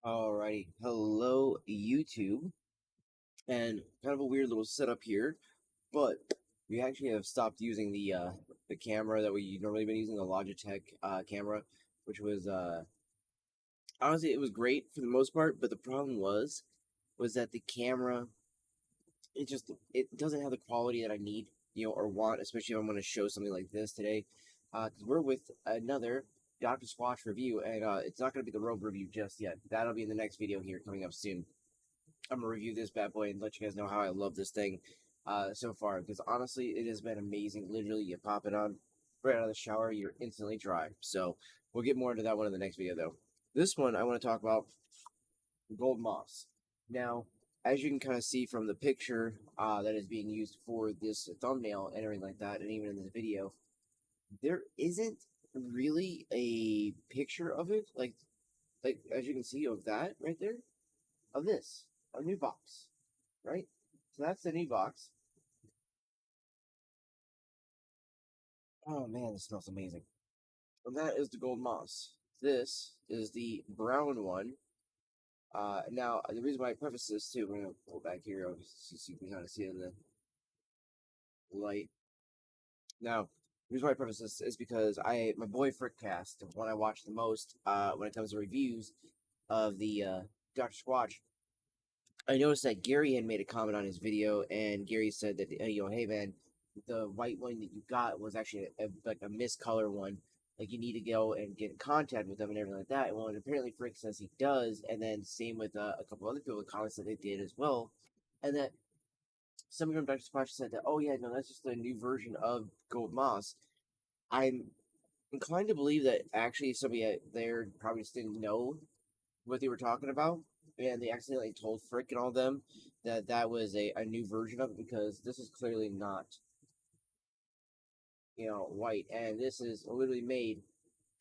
Alrighty, hello YouTube, and kind of a weird little setup here, but we actually have stopped using the camera that we normally been using, the Logitech camera, which was honestly it was great for the most part, but the problem was that the camera it doesn't have the quality that I need, or want, especially if I'm going to show something like this today, because we're with another Dr. Squatch review, and it's not going to be the Rogue review just yet. That'll be in the next video here coming up soon. I'm gonna review this bad boy and let you guys know how I love this thing so far. Because honestly, it has been amazing. Literally, you pop it on right out of the shower, you're instantly dry. So we'll get more into that one in the next video, though. This one I want to talk about gold moss. Now, as you can kind of see from the picture that is being used for this thumbnail and everything like that, and even in this video, there isn't really a picture of it, like as you can see of that right there, of this, a new box, right? So that's the new box. Oh man, this smells amazing. And that is the gold moss. This is the brown one. Now the reason why I preface this too, I'm gonna pull back here so you can kind of see it in the light. Now, the reason why I preface this is because my boy Frickcast, the one I watch the most when it comes to reviews of the Dr. Squatch, I noticed that Gary had made a comment on his video, and Gary said that hey man, the white one that you got was actually like a miscolor one. Like you need to go and get in contact with them and everything like that. Well, and apparently Frick says he does, and then same with a couple other people in comments that they did as well, and that somebody from Dr. Squash said that oh yeah no that's just a new version of Gold Moss. I'm inclined to believe that actually somebody out there probably just didn't know what they were talking about, and they accidentally told Frick and all them that that was a new version of it because this is clearly not, white, and this is literally made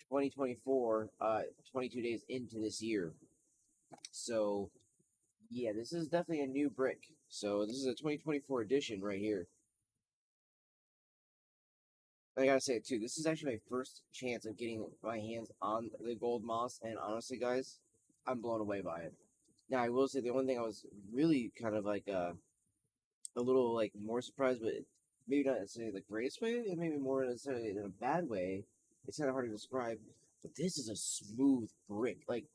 2024, 22 days into this year. So yeah, this is definitely a new brick. So this is a 2024 edition right here. I gotta say it too. This is actually my first chance of getting my hands on the gold moss, and honestly, guys, I'm blown away by it. Now, I will say the only thing I was really kind of like a little like more surprised, but maybe not necessarily the greatest way, and maybe more necessarily in a bad way. It's kind of hard to describe, but this is a smooth brick. Like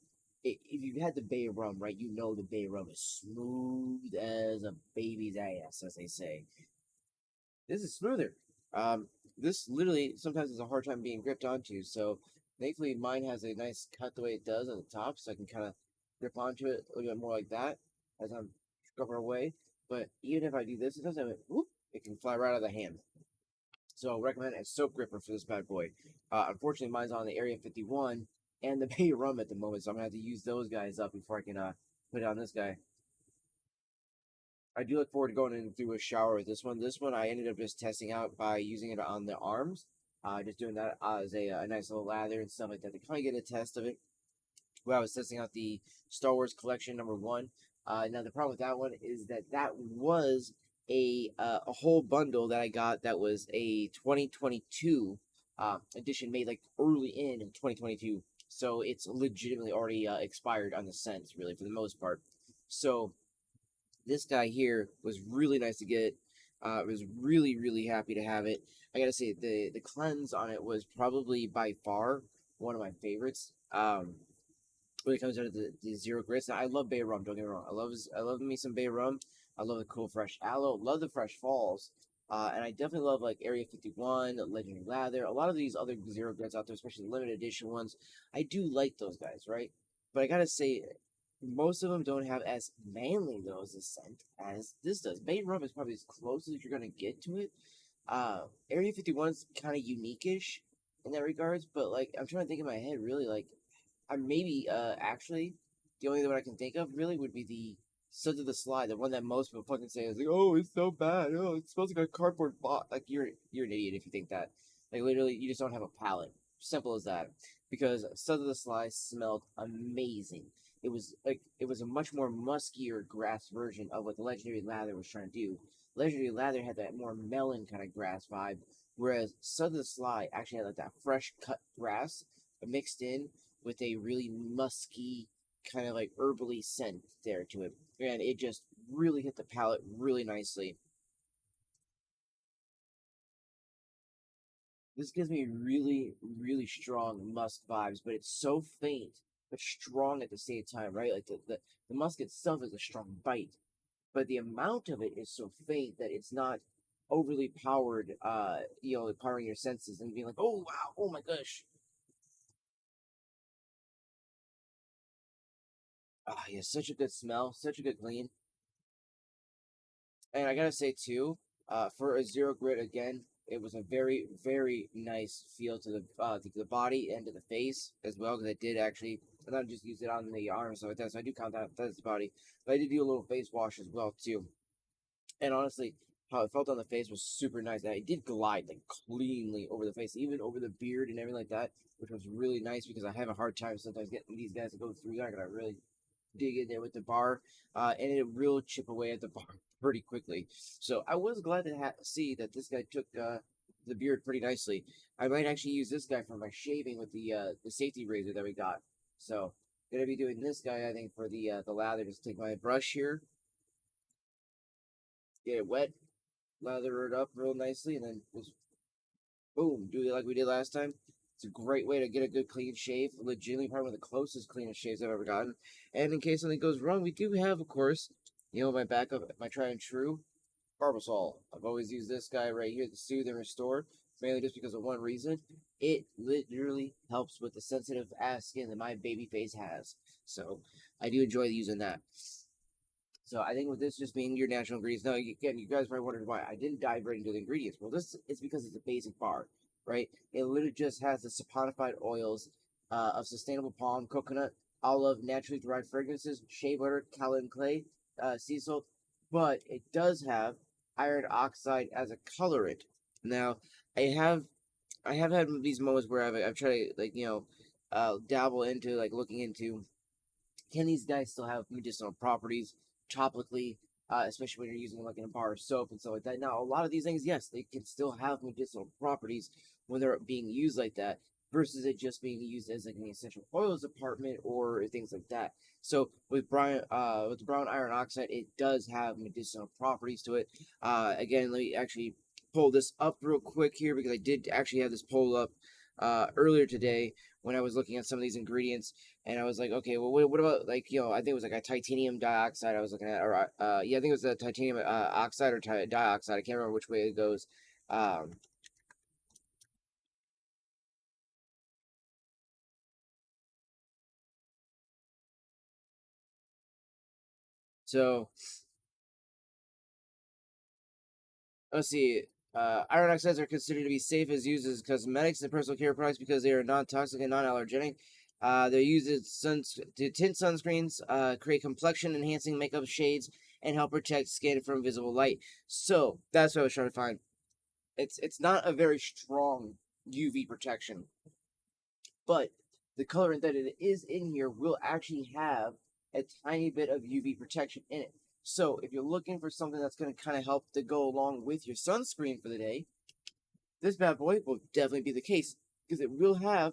if you've had the Bay rum, right, you know the Bay rum is smooth as a baby's ass, as they say. This is smoother. This literally sometimes is a hard time being gripped onto. So thankfully, mine has a nice cut the way it does on the top, so I can kind of grip onto it a little bit more like that as I'm scrubbing away. But even if I do this, it doesn't. Whoop, it can fly right out of the hand. So I recommend a soap gripper for this bad boy. Unfortunately, mine's on the Area 51 and the Bay Rum at the moment, so I'm gonna have to use those guys up before I can put it on this guy. I do look forward to going in through a shower with this one. This one I ended up just testing out by using it on the arms, just doing that as a nice little lather and stuff like that to kind of get a test of it. Well, I was testing out the Star Wars Collection #1. Now the problem with that one is that that was a whole bundle that I got that was a 2022 edition made like early in 2022. So it's legitimately already expired on the scents, really, for the most part. So this guy here was really nice to get. I was really happy to have it. I gotta say the cleanse on it was probably by far one of my favorites. When it comes down to the zero grits, now, I love Bay Rum. Don't get me wrong. I love me some Bay Rum. I love the cool fresh aloe. Love the fresh falls. And I definitely love like Area 51, Legendary Lather, a lot of these other zero grits out there, especially limited edition ones. I do like those guys, right? But I gotta say, most of them don't have as manly those a scent as this does. Bay Rum is probably as close as you're gonna get to it. Area 51 is kind of unique-ish in that regards, but like I'm trying to think in my head, really, like I maybe actually the only one I can think of really would be the Suds of the Sly, the one that most people fucking say is like, oh, it's so bad. Oh, it smells like a cardboard box. Like you're an idiot if you think that. Like literally, you just don't have a palate. Simple as that. Because Suds of the Sly smelled amazing. It was a much more muskier grass version of what the Legendary Lather was trying to do. Legendary Lather had that more melon kind of grass vibe, whereas Suds of the Sly actually had like that fresh cut grass mixed in with a really musky, kind of like herbally scent there to it, and it just really hit the palate really nicely. This gives me really, really strong musk vibes, but it's so faint but strong at the same time, right? Like the musk itself is a strong bite, but the amount of it is so faint that it's not overly powered, powering your senses and being like, oh wow, oh my gosh. Ah, yeah, such a good smell, such a good clean. And I gotta say too, for a zero grit again, it was a very, very nice feel to the body and to the face as well, because I did actually not just use it on the arms so like that. So I do count that as the body, but I did do a little face wash as well too. And honestly, how it felt on the face was super nice. And it did glide like cleanly over the face, even over the beard and everything like that, which was really nice because I have a hard time sometimes getting these guys to go through that. I gotta really dig in there with the bar, and it will chip away at the bar pretty quickly. So I was glad to see that this guy took the beard pretty nicely. I might actually use this guy for my shaving with the safety razor that we got. So gonna be doing this guy, I think, for the lather. Just take my brush here, get it wet, lather it up real nicely, and then just boom, do it like we did last time. It's a great way to get a good clean shave. Legitimately, probably one of the closest cleanest shaves I've ever gotten. And in case something goes wrong, we do have, of course, my backup, my tried and true Barbasol. I've always used this guy right here to soothe and restore, mainly just because of one reason. It literally helps with the sensitive ass skin that my baby face has. So I do enjoy using that. So I think with this just being your natural ingredients, now again, you guys probably wondered why I didn't dive right into the ingredients. Well, this is because it's a basic bar, right? It literally just has the saponified oils of sustainable palm, coconut, olive, naturally derived fragrances, shea butter, kaolin clay, sea salt, but it does have iron oxide as a colorant. Now, I have I have had these moments where I've tried to dabble into like looking into can these guys still have medicinal properties topically, especially when you're using them like in a bar of soap and stuff like that? Now, a lot of these things, yes, they can still have medicinal properties when they're being used like that, versus it just being used as like an essential oils department or things like that. So with the brown iron oxide, it does have medicinal properties to it. Again, let me actually pull this up real quick here because I did actually have this pull up earlier today when I was looking at some of these ingredients, and I was like, okay, well, what about like I think it was like a titanium dioxide I was looking at, or yeah, I think it was a titanium oxide or dioxide. I can't remember which way it goes. Um, so let's see. Iron oxides are considered to be safe as used as cosmetics and personal care products because they are non-toxic and non-allergenic. They're used to tint sunscreens, create complexion-enhancing makeup shades, and help protect skin from visible light. So that's what I was trying to find. It's not a very strong UV protection, but the colorant that it is in here will actually have a tiny bit of UV protection in it. So if you're looking for something that's going to kind of help to go along with your sunscreen for the day, this bad boy will definitely be the case because it will have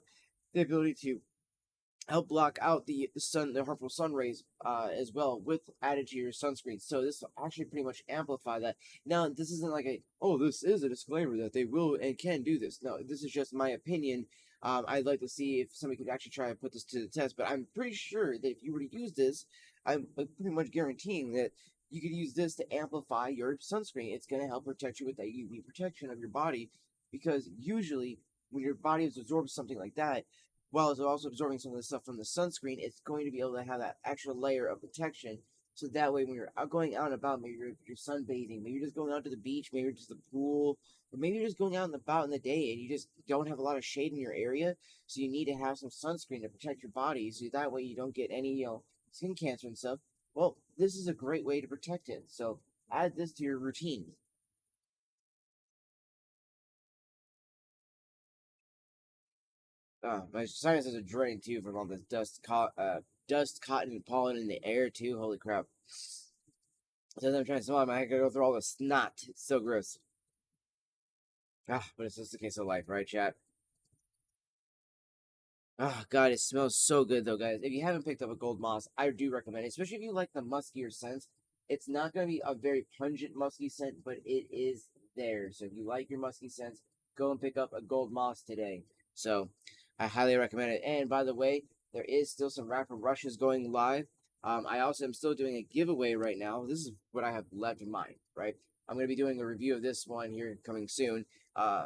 the ability to help block out the harmful sun rays as well with added to your sunscreen. So this will actually pretty much amplify that. Now this isn't like this is a disclaimer that they will and can do this. No, this is just my opinion. I'd like to see if somebody could actually try and put this to the test, but I'm pretty sure that if you were to use this, I'm pretty much guaranteeing that you could use this to amplify your sunscreen. It's going to help protect you with that UV protection of your body, because usually when your body absorbs something like that, while it's also absorbing some of the stuff from the sunscreen, it's going to be able to have that extra layer of protection. So that way, when you're going out and about, maybe you're sunbathing, maybe you're just going out to the beach, maybe you're just the pool, or maybe you're just going out and about in the day and you just don't have a lot of shade in your area. So you need to have some sunscreen to protect your body. So that way you don't get any, skin cancer and stuff. Well, this is a great way to protect it. So add this to your routine. My sinuses are draining too from all this dust, cotton, and pollen in the air too. Holy crap! Since I'm trying to smile, I gotta go through all the snot. It's so gross. But it's just the case of life, right, chat? Oh god, it smells so good though, guys. If you haven't picked up a gold moss, I do recommend it, especially if you like the muskier scents. It's not going to be a very pungent musky scent, but it is there. So if you like your musky scents, go and pick up a gold moss today. So I highly recommend it. And by the way, there is still some rapper rushes going live. I also am still doing a giveaway right now. This is what I have left in mind, right? I'm going to be doing a review of this one here coming soon. I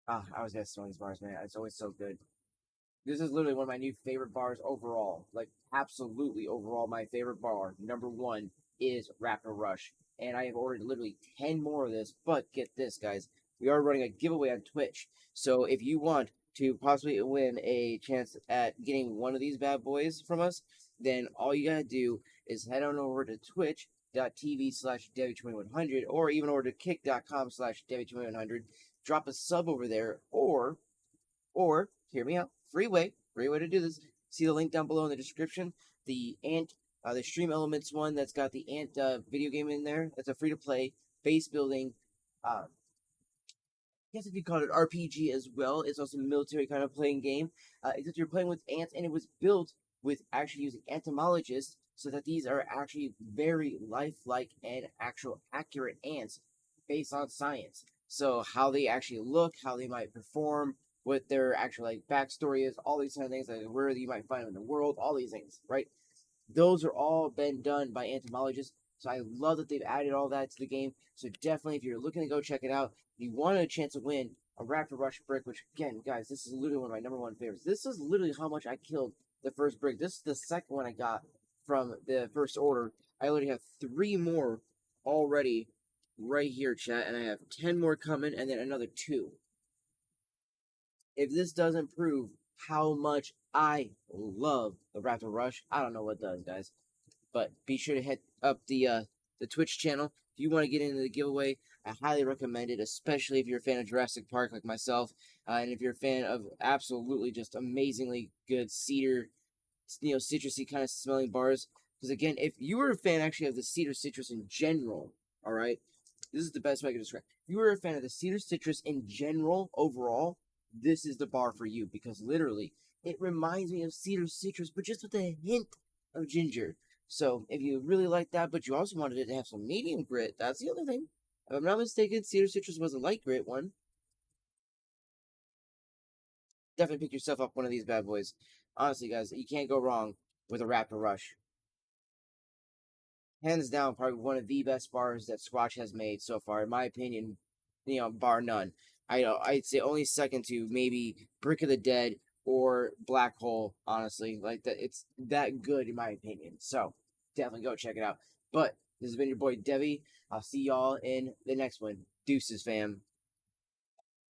was gonna sell these bars, man. It's always so good. This is literally one of my new favorite bars overall. Like, absolutely overall, my favorite bar, number one, is Rapper Rush. And I have ordered literally 10 more of this. But get this, guys. We are running a giveaway on Twitch. So if you want to possibly win a chance at getting one of these bad boys from us, then all you gotta do is head on over to twitch.tv/Debbie2100 or even over to kick.com/Debbie2100. Drop a sub over there, or hear me out. Free way to do this. See the link down below in the description. The Ant, the Stream Elements one that's got the Ant video game in there. It's a free to play base building. I guess if you call it RPG as well, it's also a military kind of playing game. Except you're playing with ants, and it was built with actually using entomologists, so that these are actually very lifelike and actual accurate ants based on science. So how they actually look, how they might perform, what their actual like backstory is, all these kind of things, like where you might find them in the world, all these things, right? Those are all been done by entomologists. So I love that they've added all that to the game. So definitely, if you're looking to go check it out, if you want a chance to win a Raptor Rush brick, which again, guys, this is literally one of my number one favorites. This is literally how much I killed the first brick. This is the second one I got from the first order. I already have 3 more already right here, chat, and I have 10 more coming, and then another 2. If this doesn't prove how much I love the Raptor Rush, I don't know what does, guys. But be sure to hit up the Twitch channel if you want to get into the giveaway. I highly recommend it, especially if you're a fan of Jurassic Park like myself, and if you're a fan of absolutely just amazingly good cedar, citrusy kind of smelling bars. Because again, if you were a fan actually of the cedar citrus in general, all right, this is the best way I can describe. If you were a fan of the cedar citrus in general, overall, this is the bar for you because literally it reminds me of cedar citrus, but just with a hint of ginger. So if you really like that, but you also wanted it to have some medium grit, that's the other thing. If I'm not mistaken, cedar citrus was a light grit one. Definitely pick yourself up one of these bad boys. Honestly, guys, you can't go wrong with a Raptor Rush. Hands down, probably one of the best bars that Squatch has made so far, in my opinion. Bar none. I'd say only second to maybe Brick of the Dead or Black Hole. Honestly, like that, it's that good in my opinion. So definitely go check it out. But this has been your boy Debbie. I'll see y'all in the next one. Deuces, fam.